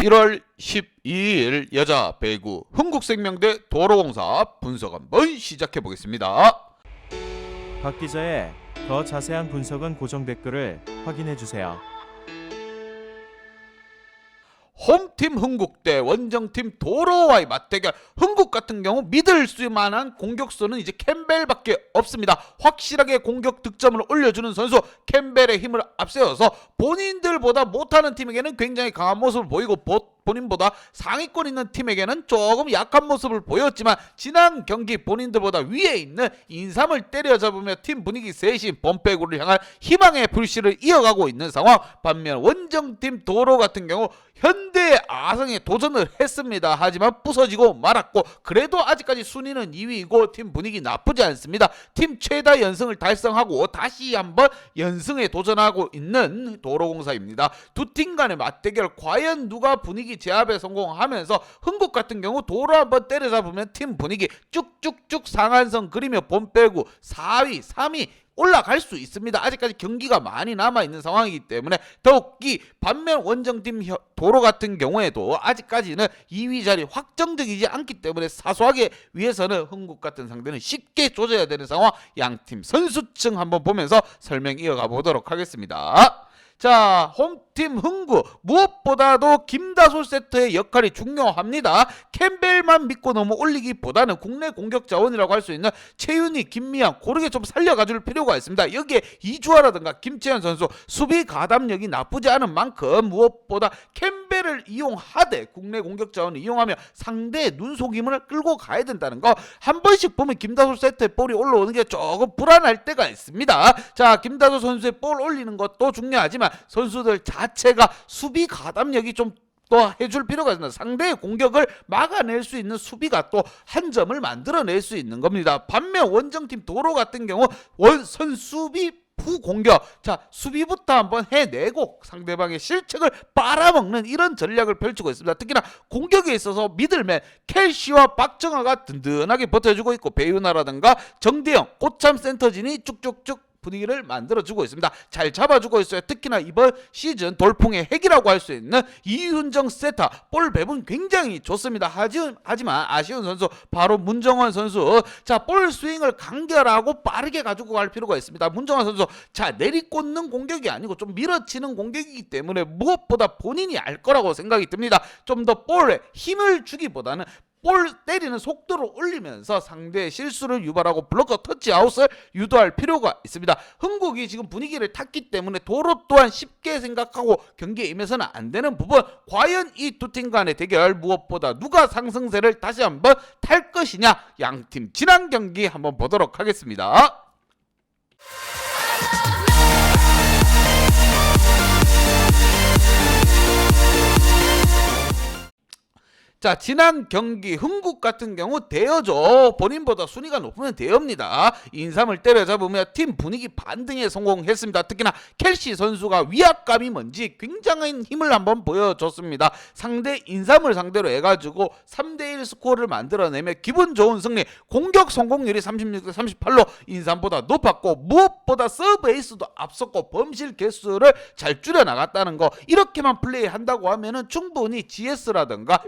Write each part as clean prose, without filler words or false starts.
1월 12일 여자 배구 흥국생명대 도로공사 분석 한번 시작해 보겠습니다. 박 기자의 더 자세한 분석은 고정 댓글을 확인해 주세요. 홈팀 흥국 대 원정팀 도로와의 맞대결. 흥국 같은 경우 믿을 수만한 공격수는 이제 캠벨밖에 없습니다. 확실하게 공격 득점을 올려주는 선수 캠벨의 힘을 앞세워서 본인들보다 못하는 팀에게는 굉장히 강한 모습을 보이고 본인보다 상위권 있는 팀에게는 조금 약한 모습을 보였지만 지난 경기 본인들보다 위에 있는 인삼을 때려잡으며 팀 분위기 쇄신 범패구를 향한 희망의 불씨를 이어가고 있는 상황. 반면 원정팀 도로 같은 경우 현대 아성에 도전을 했습니다. 하지만 부서지고 말았고 그래도 아직까지 순위는 2위이고 팀 분위기 나쁘지 않습니다. 팀 최다 연승을 달성하고 다시 한번 연승에 도전하고 있는 도로공사입니다. 두 팀 간의 맞대결, 과연 누가 분위기 제압에 성공하면서 흥국 같은 경우 도로 한번 때려잡으면 팀 분위기 쭉쭉쭉 상한선 그리며 본 빼고 4위, 3위 올라갈 수 있습니다. 아직까지 경기가 많이 남아있는 상황이기 때문에 더욱이 반면 원정팀 도로 같은 경우에도 아직까지는 2위 자리 확정적이지 않기 때문에 사소하게 위해서는 흥국 같은 상대는 쉽게 조져야 되는 상황. 양팀 선수층 한번 보면서 설명 이어가 보도록 하겠습니다. 자, 홈팀 흥국 무엇보다도 김다솔 세터의 역할이 중요합니다. 캠벨만 믿고 너무 올리기보다는 국내 공격 자원이라고 할 수 있는 최윤희, 김미양 고르게 좀 살려가줄 필요가 있습니다. 여기에 이주아라든가 김채연 선수 수비 가담력이 나쁘지 않은 만큼 무엇보다 캠벨을 이용하되 국내 공격 자원을 이용하며 상대의 눈속임을 끌고 가야 된다는 거. 한 번씩 보면 김다솔 세터의 볼이 올라오는 게 조금 불안할 때가 있습니다. 자, 김다솔 선수의 볼 올리는 것도 중요하지만 선수들 자체가 수비 가담력이 좀 또 해줄 필요가 있습니다. 상대의 공격을 막아낼 수 있는 수비가 또 한 점을 만들어낼 수 있는 겁니다. 반면 원정팀 도로 같은 경우 선수비 후공격, 자 수비부터 한번 해내고 상대방의 실책을 빨아먹는 이런 전략을 펼치고 있습니다. 특히나 공격에 있어서 미들맨 켈시와 박정아가 든든하게 버텨주고 있고 배윤아라든가 정대영, 고참 센터진이 쭉쭉쭉 분위기를 만들어주고 있습니다. 잘 잡아주고 있어요. 특히나 이번 시즌 돌풍의 핵이라고 할 수 있는 이윤정 세터 볼 배분 굉장히 좋습니다. 하지만 아쉬운 선수 바로 문정원 선수. 자, 볼 스윙을 간결하고 빠르게 가지고 갈 필요가 있습니다. 문정원 선수 자 내리꽂는 공격이 아니고 좀 밀어치는 공격이기 때문에 무엇보다 본인이 알 거라고 생각이 듭니다. 좀 더 볼에 힘을 주기보다는 볼 때리는 속도를 올리면서 상대의 실수를 유발하고 블로커 터치아웃을 유도할 필요가 있습니다. 흥국이 지금 분위기를 탔기 때문에 도로 또한 쉽게 생각하고 경기에 임해서는 안 되는 부분. 과연 이 두 팀 간의 대결 무엇보다 누가 상승세를 다시 한번 탈 것이냐. 양팀 지난 경기 한번 보도록 하겠습니다. 자, 지난 경기 흥국 같은 경우 대여죠. 본인보다 순위가 높으면 대여입니다. 인삼을 때려잡으며 팀 분위기 반등에 성공했습니다. 특히나 켈시 선수가 위압감이 뭔지 굉장한 힘을 한번 보여줬습니다. 상대 인삼을 상대로 해가지고 3대1 스코어를 만들어내며 기분 좋은 승리. 공격 성공률이 36대 38로 인삼보다 높았고 무엇보다 서브 에이스도 앞섰고 범실 개수를 잘 줄여나갔다는 거. 이렇게만 플레이한다고 하면은 충분히 GS라든가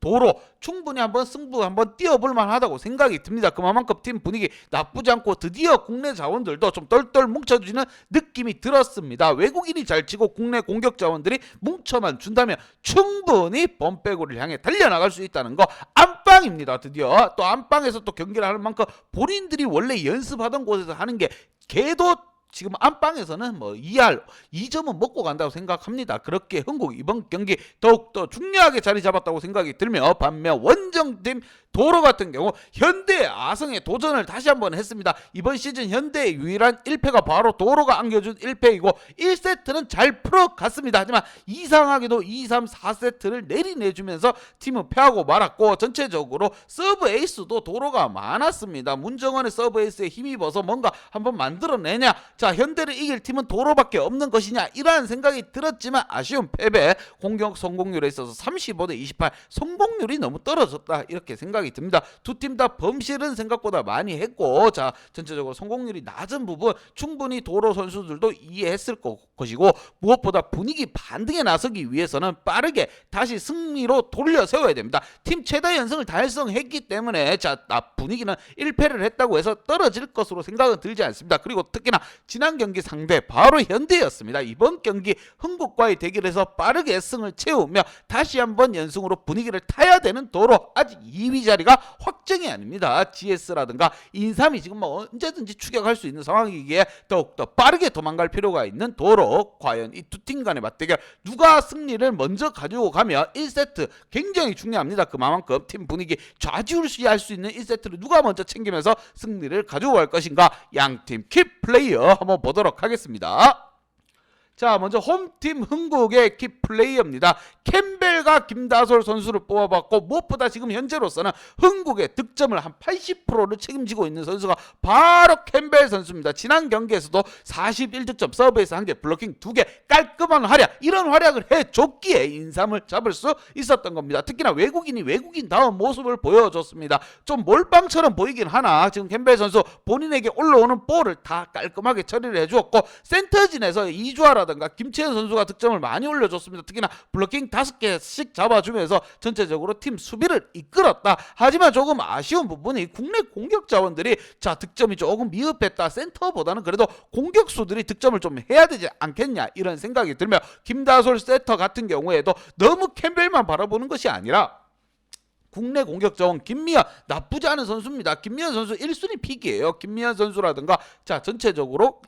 도로 충분히 한번 승부 한번 띄워볼 만하다고 생각이 듭니다. 그만큼 팀 분위기 나쁘지 않고 드디어 국내 자원들도 좀 똘똘 뭉쳐주는 느낌이 들었습니다. 외국인이 잘 치고 국내 공격 자원들이 뭉쳐만 준다면 충분히 범빼고를 향해 달려나갈 수 있다는 거. 안방입니다. 드디어 또 안방에서 또 경기를 하는 만큼 본인들이 원래 연습하던 곳에서 하는 게 걔도 지금 안방에서는 뭐 2점은 먹고 간다고 생각합니다. 그렇게 흥국 이번 경기 더욱더 중요하게 자리 잡았다고 생각이 들며 반면 원정팀 도로 같은 경우 현대 아성에 도전을 다시 한번 했습니다. 이번 시즌 현대의 유일한 1패가 바로 도로가 안겨준 1패이고 1세트는 잘 풀어갔습니다. 하지만 이상하게도 2, 3, 4세트를 내리내주면서 팀은 패하고 말았고 전체적으로 서브 에이스도 도로가 많았습니다. 문정원의 서브 에이스에 힘입어서 뭔가 한번 만들어내냐. 자, 현대를 이길 팀은 도로밖에 없는 것이냐 이러한 생각이 들었지만 아쉬운 패배. 공격 성공률에 있어서 35대 28 성공률이 너무 떨어졌다 이렇게 생각이 생각이 듭니다. 두 팀 다 범실은 생각보다 많이 했고, 자 전체적으로 성공률이 낮은 부분 충분히 도로 선수들도 이해했을 것이고, 무엇보다 분위기 반등에 나서기 위해서는 빠르게 다시 승리로 돌려 세워야 됩니다. 팀 최다 연승을 달성했기 때문에 자 분위기는 1패를 했다고 해서 떨어질 것으로 생각은 들지 않습니다. 그리고 특히나 지난 경기 상대 바로 현대였습니다. 이번 경기 흥국과의 대결에서 빠르게 승을 채우며 다시 한번 연승으로 분위기를 타야 되는 도로, 아직 2위 자리가 확정이 아닙니다. GS라든가 인삼이 지금 뭐 언제든지 추격할 수 있는 상황이기에 더욱더 빠르게 도망갈 필요가 있는 도로. 과연 이 두 팀 간의 맞대결 누가 승리를 먼저 가지고 가며 1세트 굉장히 중요합니다. 그만큼 팀 분위기 좌지우지할 수 있는 1세트를 누가 먼저 챙기면서 승리를 가지고 갈 것인가, 양팀 키플레이어 한번 보도록 하겠습니다. 자, 먼저 홈팀 흥국의 키플레이어입니다. 캠벨과 김다솔 선수를 뽑아봤고, 무엇보다 지금 현재로서는 흥국의 득점을 한 80%를 책임지고 있는 선수가 바로 캠벨 선수입니다. 지난 경기에서도 41득점, 서브에서 1개, 블로킹 2개, 깔끔한 활약, 이런 활약을 해줬기에 인삼을 잡을 수 있었던 겁니다. 특히나 외국인이 외국인다운 모습을 보여줬습니다. 좀 몰빵처럼 보이긴 하나 지금 캠벨 선수 본인에게 올라오는 볼을 다 깔끔하게 처리를 해주었고, 센터진에서 이주아라 김채연 선수가 득점을 많이 올려줬습니다. 특히나 블로킹 5개씩 잡아주면서 전체적으로 팀 수비를 이끌었다. 하지만 조금 아쉬운 부분이 국내 공격 자원들이 자 득점이 조금 미흡했다. 센터보다는 그래도 공격수들이 득점을 좀 해야 되지 않겠냐, 이런 생각이 들며, 김다솔 세터 같은 경우에도 너무 캠벨만 바라보는 것이 아니라 국내 공격 자원 김미연 나쁘지 않은 선수입니다. 김미연 선수 1순위 픽이에요. 김미연 선수라든가 자 전체적으로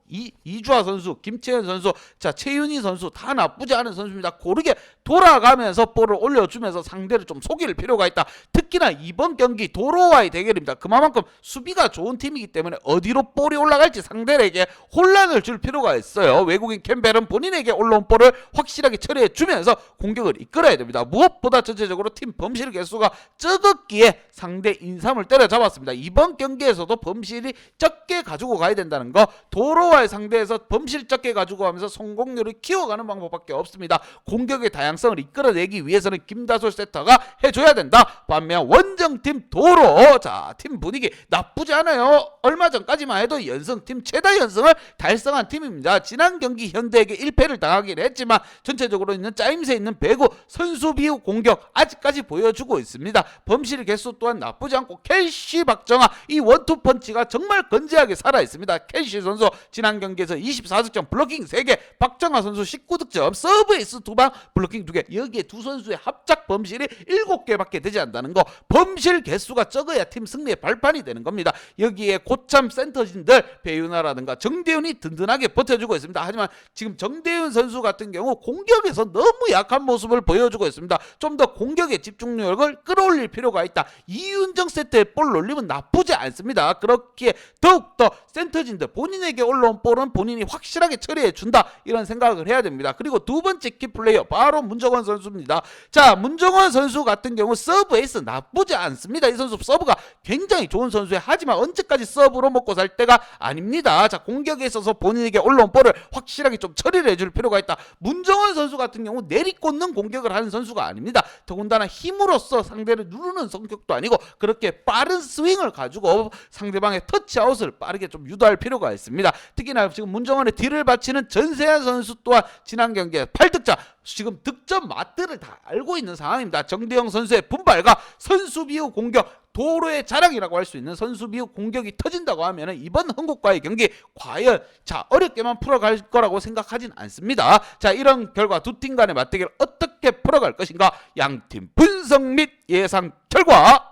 이주아 선수, 김채연 선수, 자 최윤희 선수 다 나쁘지 않은 선수입니다. 고르게 돌아가면서 볼을 올려주면서 상대를 좀 속일 필요가 있다. 특히나 이번 경기 도로와의 대결입니다. 그만큼 수비가 좋은 팀이기 때문에 어디로 볼이 올라갈지 상대에게 혼란을 줄 필요가 있어요. 외국인 캠벨은 본인에게 올라온 볼을 확실하게 처리해주면서 공격을 이끌어야 됩니다. 무엇보다 전체적으로 팀 범실 개수가 적었기에 상대 인삼을 때려잡았습니다. 이번 경기에서도 범실이 적게 가지고 가야 된다는 거, 도로와의 상대에서 범실 적게 가지고 가면서 성공률을 키워가는 방법밖에 없습니다. 공격의 다양성을 이끌어내기 위해서는 김다솔 세터가 해줘야 된다. 반면 원정팀 도로, 자 팀 분위기 나쁘지 않아요. 얼마 전까지만 해도 연승팀 최다 연승을 달성한 팀입니다. 지난 경기 현대에게 1패를 당하긴 했지만 전체적으로 있는 짜임새 있는 배구, 선수 비우 공격 아직까지 보여주고 있습니다. 범실 개수 또한 나쁘지 않고 켈시, 박정아 이 원투 펀치가 정말 건재하게 살아있습니다. 켈시 선수 지난 경기에서 24득점, 블로킹 3개, 박정아 선수 19득점, 서브 에이스 2방, 블로킹 2개, 여기에 두 선수의 합작 범실이 7개밖에 되지 않는다는 거, 범실 개수가 적어야 팀 승리의 발판이 되는 겁니다. 여기에 고참 센터진들 배윤아라든가 정대훈이 든든하게 버텨주고 있습니다. 하지만 지금 정대훈 선수 같은 경우 공격에서 너무 약한 모습을 보여주고 있습니다. 좀 더 공격의 집중력을 끌어올릴 필요가 있다. 이윤정 세트에 볼 놀리면 나쁘지 않습니다. 그렇기에 더욱더 센터진들 본인에게 올라온 볼은 본인이 확실하게 처리해준다, 이런 생각을 해야 됩니다. 그리고 두 번째 키플레이어 바로 문정원 선수입니다. 자 문정원 선수 같은 경우 서브 에이스 나쁘지 않습니다. 이 선수 서브가 굉장히 좋은 선수예요. 하지만 언제까지 서브로 먹고 살 때가 아닙니다. 자 공격에 있어서 본인에게 올라온 볼을 확실하게 좀 처리를 해줄 필요가 있다. 문정원 선수 같은 경우 내리꽂는 공격을 하는 선수가 아닙니다. 더군다나 힘으로써 상대를 누르는 성격도 아니고 그렇게 빠른 스윙을 가지고 상대방의 터치아웃을 빠르게 좀 유도할 필요가 있습니다. 특히나 지금 문정원의 뒤를 바치는 전세환 선수 또한 지난 경기에 8득점, 지금 득점 맛들을 다 알고 있는 상황입니다. 정대영 선수의 분발과 선수 비우 공격, 도로의 자랑이라고 할 수 있는 선수 비우 공격이 터진다고 하면 이번 흥국과의 경기 과연 자 어렵게만 풀어갈 거라고 생각하진 않습니다. 자 이런 결과 두 팀 간의 맞대결 어떻게 풀어갈 것인가, 양팀 분석 및 예상 결과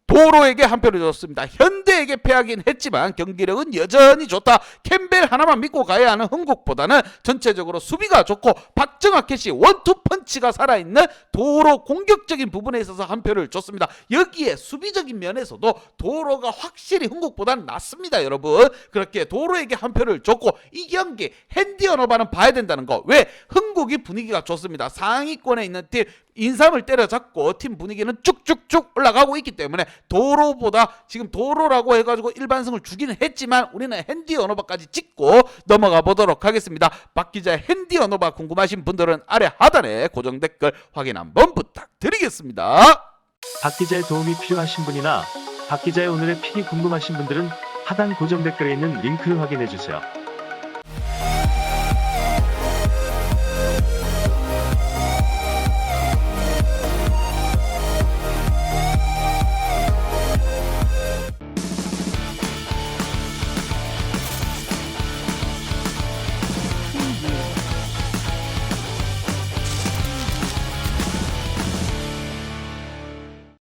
도로에게 한 표를 줬습니다. 현대에게 패하긴 했지만 경기력은 여전히 좋다. 캠벨 하나만 믿고 가야 하는 흥국보다는 전체적으로 수비가 좋고 박정아 캐시 원투 펀치가 살아있는 도로 공격적인 부분에 있어서 한 표를 줬습니다. 여기에 수비적인 면에서도 도로가 확실히 흥국보다는 낫습니다. 여러분 그렇게 도로에게 한 표를 줬고, 이 경기 핸디 언어바는 봐야 된다는 거. 왜? 흥국이 분위기가 좋습니다. 상위권에 있는 팀 인삼을 때려잡고 팀 분위기는 쭉쭉쭉 올라가고 있기 때문에 도로보다 지금 도로라고 해가지고 일반승을 주기는 했지만 우리는 핸디 언어바까지 찍고 넘어가 보도록 하겠습니다. 박 기자의 핸디 언어바 궁금하신 분들은 아래 하단에 고정 댓글 확인 한번 부탁드리겠습니다. 박 기자의 도움이 필요하신 분이나 박 기자의 오늘의 픽이 궁금하신 분들은 하단 고정 댓글에 있는 링크를 확인해 주세요.